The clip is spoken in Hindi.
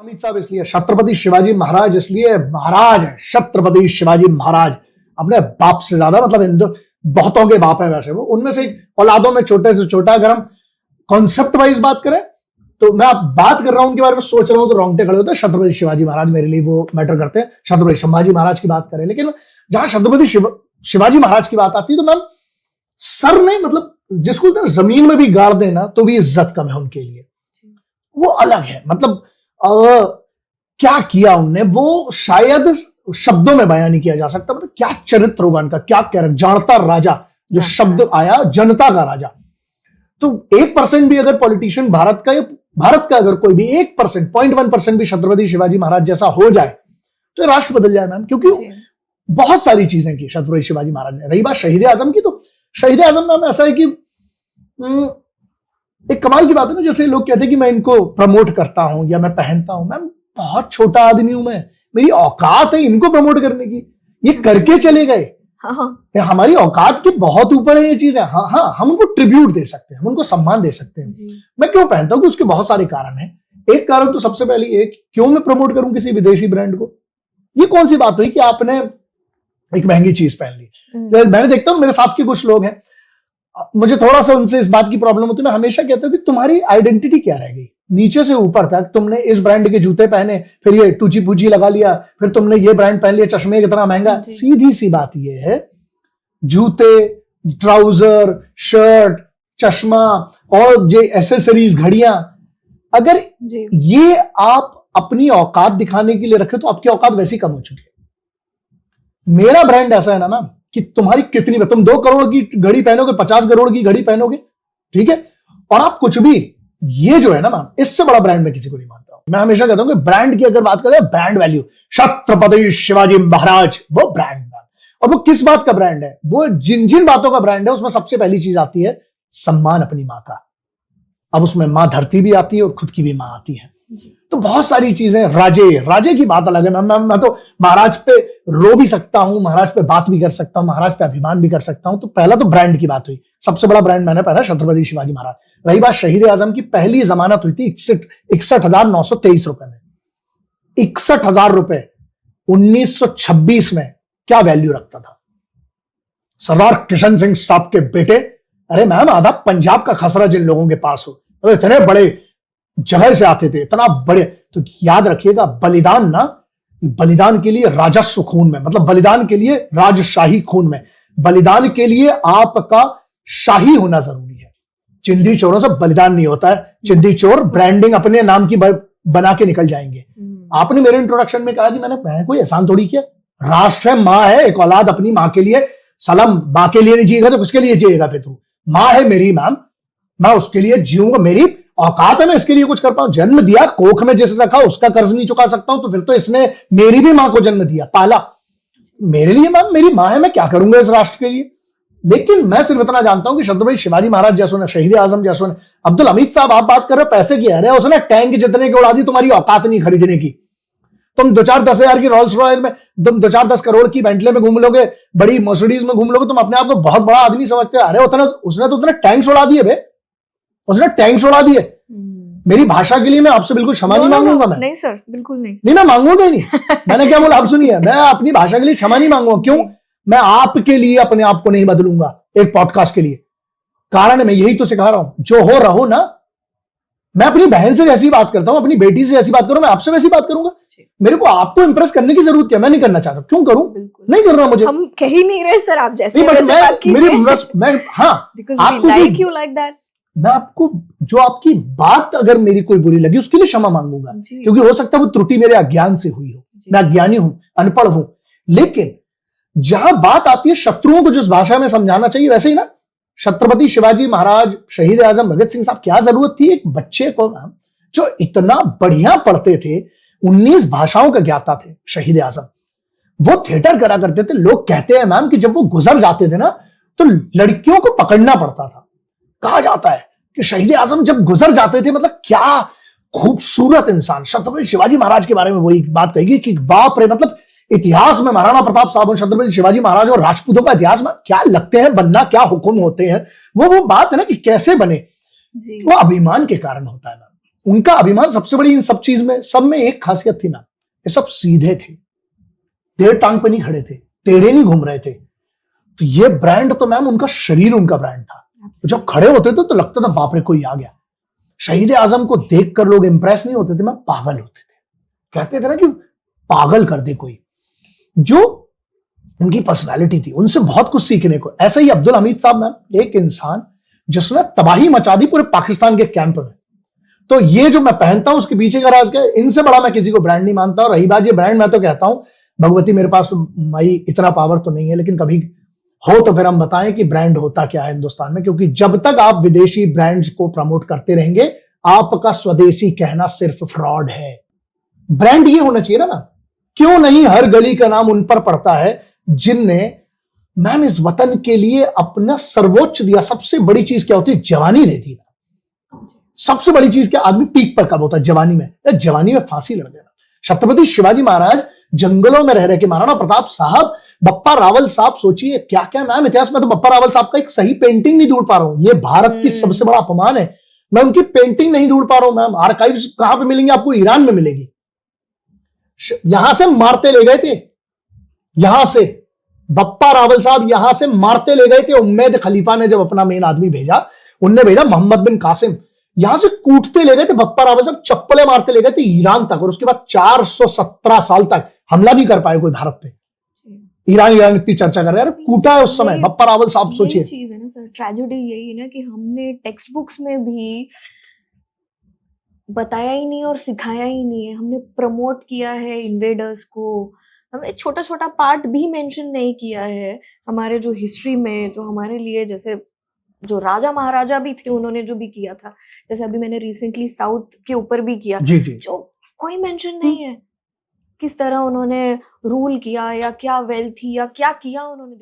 अमित साहब इसलिए छत्रपति शिवाजी महाराज, इसलिए महाराज है छत्रपति शिवाजी महाराज, अपने बाप से ज्यादा, मतलब हिंदू बहुतों के बाप है वैसे वो, उनमें से औलादों में छोटे से छोटा। अगर हम कॉन्सेप्ट वाइज बात करें तो मैं आप बात कर रहा हूं उनके बारे में, सोच रहा हूं तो रोंगटे खड़े होते हैं। छत्रपति शिवाजी महाराज मेरे लिए वो मैटर करते हैं। छत्रपति संभाजी महाराज की बात करें, लेकिन जहां छत्रपति शिवाजी महाराज की बात आती है तो मैम सर नहीं, मतलब जिसको जमीन में भी गाड़ देना तो भी इज्जत कम है उनके लिए, वो अलग है। मतलब क्या किया उनने वो शायद शब्दों में बयान नहीं किया जा सकता। मतलब क्या चरित्र होगा उनका, क्या कैरेक्टर, जानता राजा जो शब्द आया, जनता का राजा। तो 1% भी अगर पॉलिटिशियन भारत का अगर कोई भी 1%, 0.1% भी छत्रपति शिवाजी महाराज जैसा हो जाए तो राष्ट्र बदल जाए मैम, क्योंकि बहुत सारी चीजें की छत्रपति शिवाजी महाराज ने। रही बात शहीद आजम की, तो शहीद आजम मैम ऐसा है कि एक कमाल की बात है ना, जैसे लोग कहते हैं कि मैं इनको प्रमोट करता हूं या मैं पहनता हूं। मैम बहुत छोटा आदमी हूं मैं, मेरी औकात है इनको प्रमोट करने की, ये करके चले गए। हमारी औकात के बहुत ऊपर है ये चीज है। हाँ, हम उनको ट्रिब्यूट दे सकते हैं, हम उनको सम्मान दे सकते हैं। मैं क्यों पहनता हूं कि उसके बहुत सारे कारण हैं। एक कारण तो सबसे पहले ये, क्यों मैं प्रमोट करूं किसी विदेशी ब्रांड को। ये कौन सी बात हुई कि आपने एक महंगी चीज पहन ली। मैंने देखता हूं मेरे साथ के कुछ लोग हैं, मुझे थोड़ा सा उनसे इस बात की प्रॉब्लम होती है। मैं हमेशा कहता हूं कि तुम्हारी आइडेंटिटी क्या रह गई, नीचे से ऊपर तक तुमने इस ब्रांड के जूते पहने, फिर ये टूची पूची लगा लिया, फिर तुमने ये ब्रांड पहन लिया, चश्मे कितना महंगा। सीधी सी बात ये है, जूते, ट्राउजर, शर्ट, चश्मा और ये एसेसरीज, घड़ियां, अगर ये आप अपनी औकात दिखाने के लिए रखे तो आपकी औकात वैसी कम हो चुकी है। मेरा ब्रांड ऐसा है ना मैम कि तुम्हारी कितनी, तुम 2 करोड़ की घड़ी पहनोगे, 50 करोड़ की घड़ी पहनोगे, ठीक है, और आप कुछ भी, ये जो है ना मैम, इससे बड़ा ब्रांड मैं किसी को नहीं मानता हूं। मैं हमेशा कहता हूं कि ब्रांड की अगर बात करें, ब्रांड वैल्यू, छत्रपति शिवाजी महाराज वो ब्रांड। और वो किस बात का ब्रांड है, वो जिन जिन बातों का ब्रांड है उसमें सबसे पहली चीज आती है सम्मान अपनी मां का। अब उसमें मां धरती भी आती है और खुद की भी मां आती है। तो बहुत सारी चीजें, राजे की बात अलग है। मैं तो महाराज पे रो भी सकता हूं, महाराज पे बात भी कर सकता हूं, महाराज पे अभिमान भी कर सकता हूं। तो पहला तो ब्रांड की बात हुई, सबसे बड़ा ब्रांड मैंने पहना छत्रपति शिवाजी महाराज। रही बात शहीद आजम की, पहली जमानत हुई थी 61,923 रुपए में। 61,000 रुपए 1926 में क्या वैल्यू रखता था। सरदार किशन सिंह साहब के बेटे, अरे मैम आधा पंजाब का खसरा जिन लोगों के पास हो, तो इतने बड़े जगह से आते थे, इतना बड़े। तो याद रखिएगा, बलिदान ना, बलिदान के लिए राजस्व खून में, मतलब बलिदान के लिए राजशाही खून में, बलिदान के लिए आपका शाही होना जरूरी है। चिंदी चोरों से बलिदान नहीं होता है। चिंदी चोर ब्रांडिंग अपने नाम की बना के निकल जाएंगे। आपने मेरे इंट्रोडक्शन में कहा कि मैंने कोई एहसान थोड़ी किया। राष्ट्र है, मां है, एक औलाद अपनी मां के लिए, सलाम, मां के लिए नहीं जिएगा तो किसके लिए जिएगा फिर तू। मां है मेरी मैम, मैं उसके लिए जीऊंगा, मेरी औकात है मैं इसके लिए कुछ कर पाऊं। जन्म दिया, कोख में जिस रखा उसका कर्ज नहीं चुका सकता हूं तो फिर तो इसने मेरी भी मां को जन्म दिया, पाला। मेरे लिए मैम मेरी मां है, मैं क्या करूंगा इस राष्ट्र के लिए। लेकिन मैं सिर्फ इतना जानता हूं कि छत्रपति शिवाजी महाराज जैसो ने, शहीद आजम जैसो ने, अब्दुल हमीद साहब आप बात कर रहे हो पैसे की, अरे उसने टैंक जितने की उड़ा दी, तुम्हारी औकात नहीं खरीदने की। तुम 2-4-10 हजार की रोल्स रॉयल में, तुम 2-4-10 करोड़ की बेंटले में घूम लोगे, बड़ी मर्सिडीज में घूम लोगे, तुम अपने आप को बहुत बड़ा आदमी समझते हो। अरे उसने तो उतने टैंक्स उड़ा दिए बे, उसने टैंक्स उड़ा दिए। मेरी भाषा के लिए मैं आपसे बिल्कुल क्षमा नहीं मांगूंगा। मैं नहीं सर, बिल्कुल नहीं, मैं मांगूंगा नहीं। मैंने क्या बोला आप सुनिए, मैं अपनी भाषा के लिए क्षमा नहीं मांगूंगा। क्यों? मैं आपके लिए अपने आप को नहीं बदलूंगा एक पॉडकास्ट के लिए। कारण मैं यही तो सिखा रहा हूं, जो हो रहो ना। मैं अपनी बहन से जैसी बात करता हूं, अपनी बेटी से जैसी बात करूं, मैं आपसे वैसी बात करूंगा। मेरे को आपको इंप्रेस करने की जरूरत क्या, मैं नहीं करना चाहता। क्यों करूं? नहीं कर रहा मुझे। हम कह ही नहीं रहे सर, आप जैसे बात मैं आपको, जो आपकी बात अगर मेरी कोई बुरी लगी उसके लिए क्षमा मांगूंगा, क्योंकि हो सकता है वो त्रुटि मेरे अज्ञान से हुई हो, मैं अज्ञानी हूं, अनपढ़ हूं। लेकिन जहां बात आती है शत्रुओं को जिस भाषा में समझाना चाहिए, वैसे ही ना छत्रपति शिवाजी महाराज, शहीद आजम भगत सिंह साहब, क्या जरूरत थी एक बच्चे को जो इतना बढ़िया पढ़ते थे, 19 भाषाओं का ज्ञाता थे शहीद आजम, वो थिएटर करा करते थे। लोग कहते हैं मैम कि जब वो गुजर जाते थे ना तो लड़कियों को पकड़ना पड़ता था। कहा जाता है कि शहीद आजम जब गुजर जाते थे, मतलब क्या खूबसूरत इंसान। छत्रपति शिवाजी महाराज के बारे में वही बात कहेगी कि बाप रे, मतलब इतिहास में महाराणा प्रताप साहब और छत्रपति शिवाजी महाराज और राजपूतों का इतिहास में क्या लगते हैं बनना, क्या हुक्म होते हैं। वो बात है ना कि कैसे बने, वो अभिमान के कारण होता है ना। उनका अभिमान सबसे बड़ी इन सब चीज में, सब में एक खासियत थी मैम, ये सब सीधे थे, टेढ़ टांग पे नहीं खड़े थे, टेढ़े नहीं घूम रहे थे। तो ये ब्रांड तो मैम उनका शरीर उनका ब्रांड था। तो जब खड़े होते थे तो लगता था बाप रे कोई आ गया। शहीद आजम को देखकर लोग इंप्रेस नहीं होते थे मैम, पागल होते थे। कहते थे ना कि पागल कर दे कोई। जो उनकी पर्सनालिटी थी, उनसे बहुत कुछ सीखने को। ऐसा ही अब्दुल हमीद साहब मैम, एक इंसान जिसने तबाही मचा दी पूरे पाकिस्तान के कैंप में। तो ये जो मैं पहनता हूं उसके पीछे का राज क्या है, इनसे बड़ा मैं किसी को ब्रांड नहीं मानता। और रही बात ये ब्रांड, मैं तो कहता हूं भगवती मेरे पास भाई इतना पावर तो नहीं है, लेकिन कभी हो तो फिर हम बताएं कि ब्रांड होता क्या है हिंदुस्तान में। क्योंकि जब तक आप विदेशी ब्रांड्स को प्रमोट करते रहेंगे, आपका स्वदेशी कहना सिर्फ फ्रॉड है। ब्रांड ये होना चाहिए ना मैम। क्यों नहीं हर गली का नाम उन पर पड़ता है जिनने मैम इस वतन के लिए अपना सर्वोच्च दिया। सबसे बड़ी चीज क्या होती है, जवानी देती है। सबसे बड़ी चीज क्या, आदमी पीक पर कब होता है, जवानी में। जवानी में फांसी लड़ देना। छत्रपति शिवाजी महाराज जंगलों में रह रहे के, महाराणा प्रताप साहब, बप्पा रावल साहब, सोचिए क्या क्या मैम इतिहास में। तो बप्पा रावल साहब का एक सही पेंटिंग नहीं ढूंढ पा रहा हूं, ये भारत की सबसे बड़ा अपमान है। मैं उनकी पेंटिंग नहीं ढूंढ पा रहा हूं मैम। आर्काइव्स कहां पे मिलेंगे आपको, ईरान में मिलेगी। यहां से मारते ले गए थे, यहां से बप्पा रावल साहब यहां से मारते ले गए थे। उम्मेद खलीफा ने जब अपना मेन आदमी भेजा, उनने भेजा मोहम्मद बिन कासिम, यहां से कूटते ले गए थे। बप्पा रावल साहब चप्पलें मारते ले गए थे ईरान तक। और उसके बाद 417 साल तक हमला नहीं कर पाए कोई भारत पे। ईरान इतनी चर्चा कर रहे हैं, कूटा है उस समय बप्पा रावल साहब। सोचिए चीज है ना सर, ट्रेजेडी यही है ना कि हमने टेक्स्ट बुक्स में भी बताया ही नहीं और सिखाया ही नहीं है। हमने प्रमोट किया है इन्वेडर्स को, हमें छोटा छोटा पार्ट भी मेंशन नहीं किया है हमारे जो हिस्ट्री में, जो हमारे लिए, जैसे जो राजा महाराजा भी थे उन्होंने जो भी किया था। जैसे अभी मैंने रिसेंटली साउथ के ऊपर भी किया, जी जी, जो कोई मेंशन नहीं है किस तरह उन्होंने रूल किया या क्या वेल्थ थी या क्या किया उन्होंने।